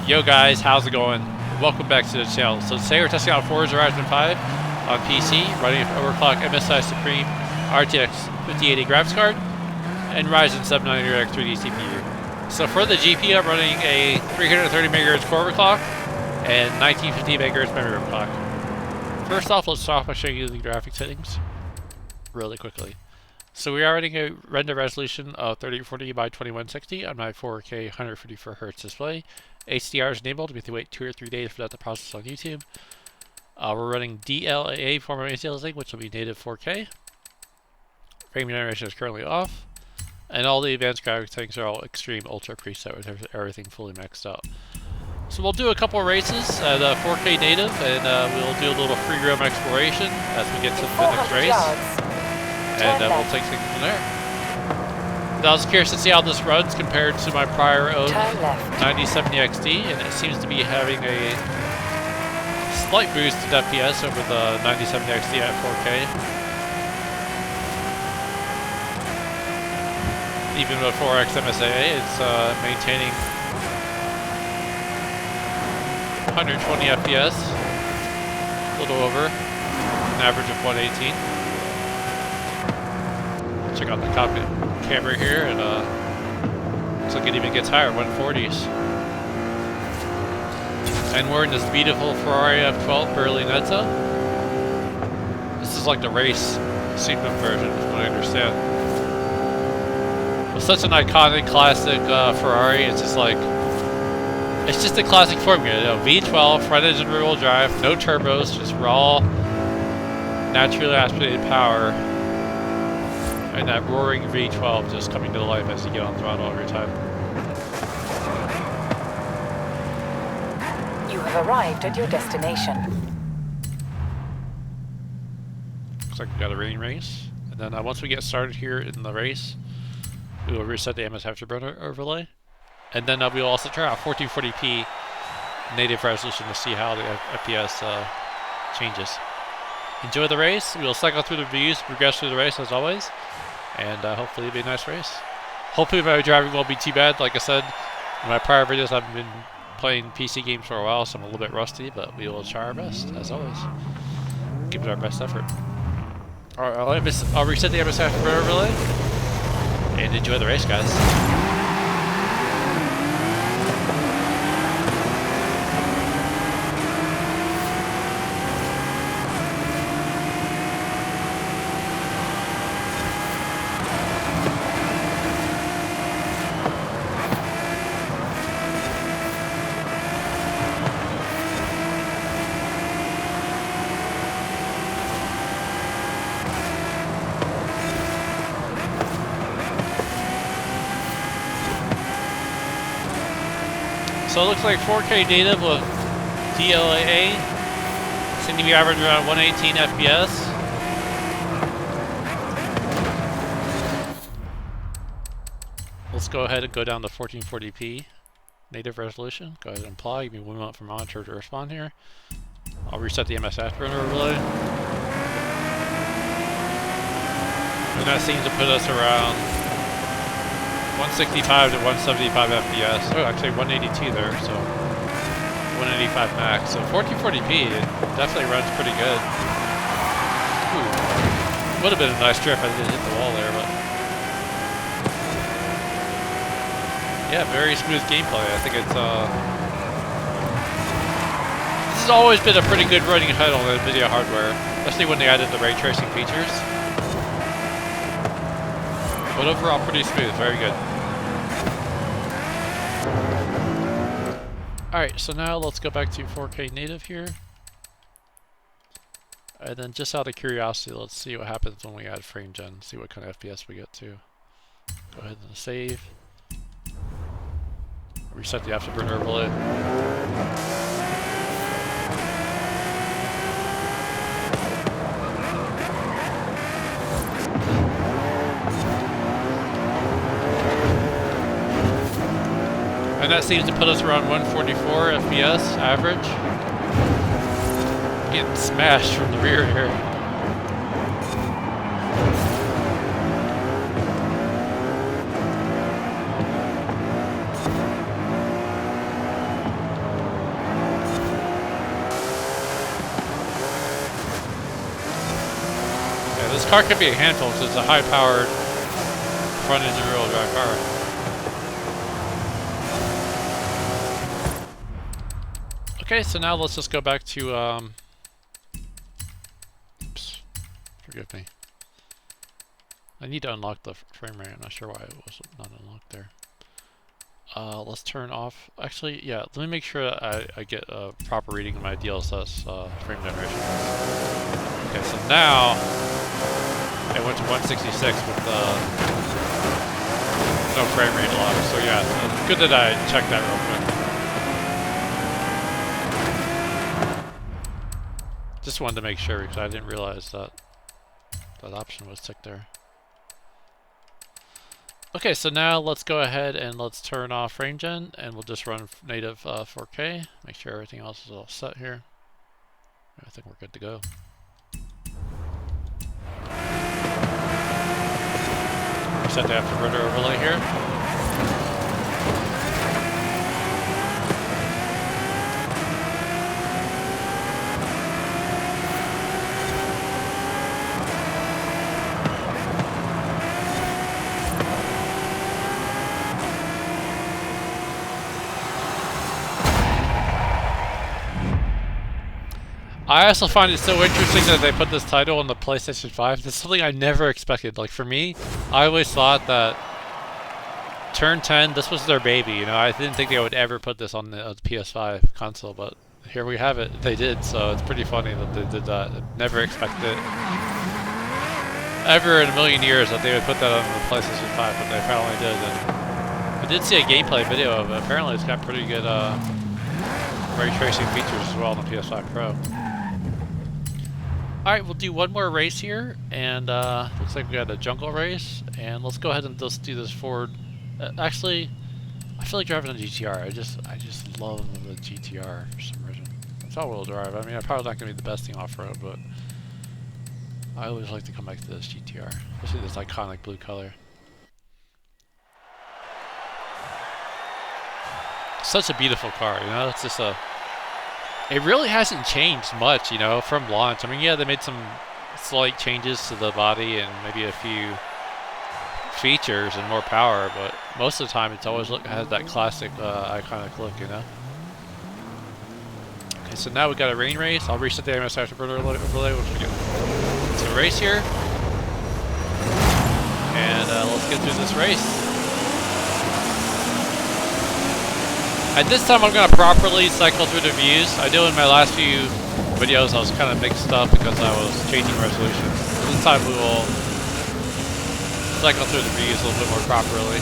Yo guys, how's it going? Welcome back to the channel. So today we're testing out Forza Horizon 5 on PC, running an overclocked MSI Surpim RTX 5080 graphics card and Ryzen 7 900X 3D CPU. So for the GPU, I'm running a 330 MHz core overclock and 1950 MHz memory overclock. First off, let's start off by showing you the graphics settings really quickly. So we are running a render resolution of 3040 by 2160 on my 4K 154Hz display. HDR is enabled. We have to wait 2 or 3 days for that to process on YouTube. We're running DLAA format anti-aliasing, which will be native 4K. Frame generation is currently off. And all the advanced graphics settings are all extreme ultra preset with everything fully maxed out. So we'll do a couple of races at 4K native, and we'll do a little free roam exploration as we get to the next race. And we'll take things from there. I was curious to see how this runs compared to my prior owned 9070 XD, and it seems to be having a slight boost in FPS over the 9070 XD at 4K. Even with 4X MSAA, it's maintaining 120 FPS, a little over, an average of 118. Check out the cockpit camera here, and looks like it even gets higher, 140s. And we're in this beautiful Ferrari F12 Berlinetta. This is like the race Suprim version, from what I understand. It's such an iconic, classic Ferrari. It's just like, it's just a classic formula. You know, V12, front engine rear-wheel drive, no turbos, just raw, naturally aspirated power. And that roaring V12 just coming to life as you get on throttle every time. You have arrived at your destination. Looks like we got a rain race. And then once we get started here in the race, we will reset the MSI Afterburner overlay. And then we will also try out 1440p native resolution to see how the FPS changes. Enjoy the race. We will cycle through the views, progress through the race as always, and hopefully it'll be a nice race. Hopefully my driving won't be too bad. Like I said in my prior videos, I haven't been playing PC games for a while, so I'm a little bit rusty, but we will try our best, as always. Give it our best effort. Alright, I'll reset the MSI overlay, and enjoy the race, guys. So it looks like 4K native with DLAA seem to be averaging around 118 FPS. Let's go ahead and go down to 1440p native resolution. Go ahead and apply. Give me 1 moment for monitor to respond here. I'll reset the MSI Afterburner overlay. And that seems to put us around 165 to 175 FPS. Oh, actually 182 there, so 185 max. So 1440p, it definitely runs pretty good. Ooh. Would have been a nice trip if I didn't hit the wall there, but yeah, very smooth gameplay. I think it's this has always been a pretty good running head on Nvidia hardware, especially when they added the ray tracing features. But overall, pretty smooth, very good. Alright, so now let's go back to 4K native here. And then just out of curiosity, let's see what happens when we add frame gen, see what kind of FPS we get to. Go ahead and save. Reset the Afterburner overlay. And that seems to put us around 144 FPS average. Getting smashed from the rear here. car could be a handful because it's a high-powered front-engine rear-wheel drive car. Okay, so now let's just go back to, oops, forgive me. I need to unlock the frame rate. I'm not sure why it was not unlocked there. Let's turn off, actually, yeah, let me make sure that I get a proper reading of my DLSS frame generation. Okay, so now it went to 166 with no frame rate lock. So yeah, it's good that I checked that real quick. Just wanted to make sure because I didn't realize that that option was ticked there. Okay, so now let's go ahead and let's turn off frame gen and we'll just run native 4K. Make sure everything else is all set here. I think we're good to go. Set the afterburner overlay here. I also find it so interesting that they put this title on the PlayStation 5. That's something I never expected. Like for me, I always thought that Turn 10, this was their baby, you know. I didn't think they would ever put this on the PS5 console, but here we have it. They did, so it's pretty funny that they did that. I never expected it ever in a million years that they would put that on the PlayStation 5, but they finally did. And I did see a gameplay video of it. Apparently it's got pretty good ray tracing features as well on the PS5 Pro. Alright, we'll do one more race here, and looks like we got a jungle race, and let's go ahead and just do this forward. Actually, I feel like driving a GTR. I just love the GTR for some reason. It's all-wheel drive. I mean, I'm probably not going to be the best thing off-road, but I always like to come back to this GTR, especially this iconic blue color. Such a beautiful car, you know. It's just a. It really hasn't changed much, you know, from launch. I mean, yeah, they made some slight changes to the body and maybe a few features and more power, but most of the time it's always has that classic iconic look, you know. Okay, so now we got a rain race. I'll reset the MSI Surpim overlay once we get to the race here. And let's get through this race. And this time I'm going to properly cycle through the views. I know in my last few videos I was kind of mixed up because I was changing resolution. So this time we will cycle through the views a little bit more properly.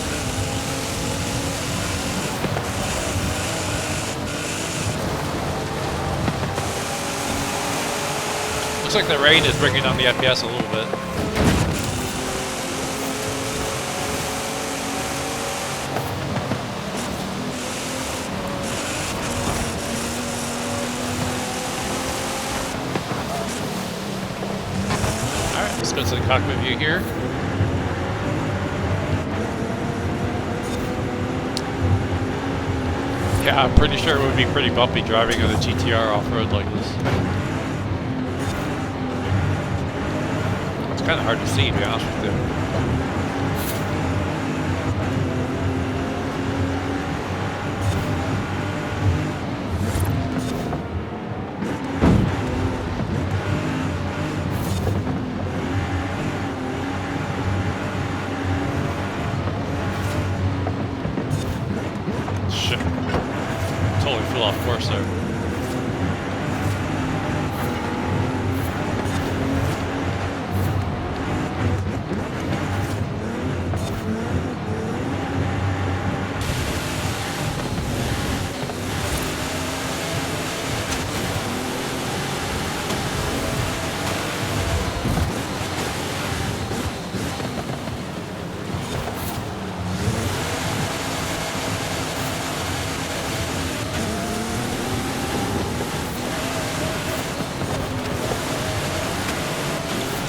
Looks like the rain is bringing down the FPS a little bit. Let's go to the cockpit view here. Yeah, I'm pretty sure it would be pretty bumpy driving on a GTR off-road like this. It's kind of hard to see, to be honest with you. Off course there.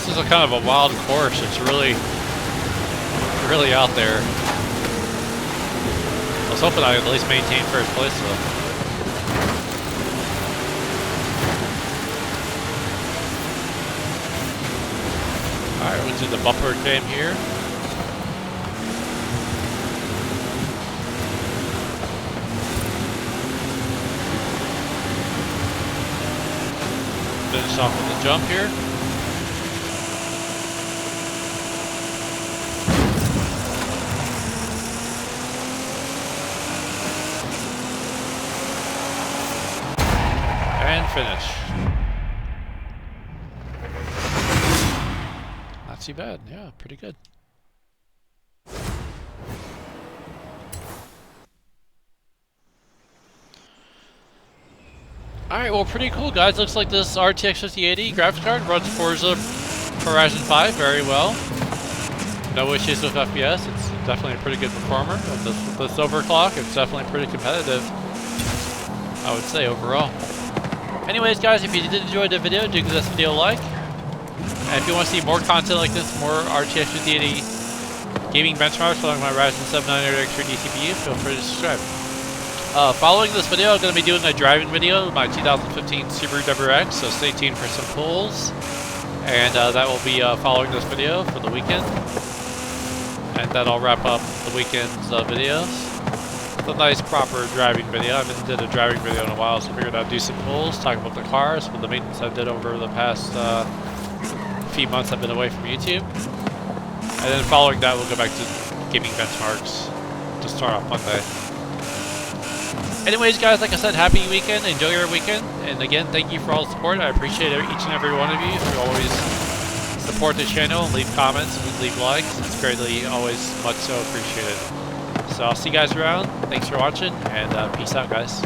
This is a kind of a wild course. It's really out there. I was hoping I'd at least maintain first place though. Alright, Alright, we'll do the bumper cam here. Finish off with the jump here. And finish. Not too bad, yeah, pretty good. Alright, well, pretty cool, guys. Looks like this RTX 5080 graphics card runs Forza Horizon 5 very well. No issues with FPS. It's definitely a pretty good performer. And this overclock, it's definitely pretty competitive, I would say, overall. Anyways, guys, if you did enjoy the video, do give this video a like. And if you want to see more content like this, more RTX 5080 gaming benchmarks along my Ryzen 7 900 RTX CPU, feel free to subscribe. Following this video, I'm going to be doing a driving video of my 2015 Subaru WRX, so stay tuned for some pulls. And that will be following this video for the weekend. And that'll wrap up the weekend's videos. It's a nice, proper driving video. I haven't did a driving video in a while, so I figured I'd do some pulls, talk about the cars, with the maintenance I did over the past few months I've been away from YouTube. And then following that, we'll go back to gaming benchmarks to start off Monday. Anyways, guys, like I said, happy weekend. Enjoy your weekend. And again, thank you for all the support. I appreciate each and every one of you who always support the channel, leave comments, and leave likes. It's greatly, always much so appreciated. So I'll see you guys around. Thanks for watching, and peace out, guys.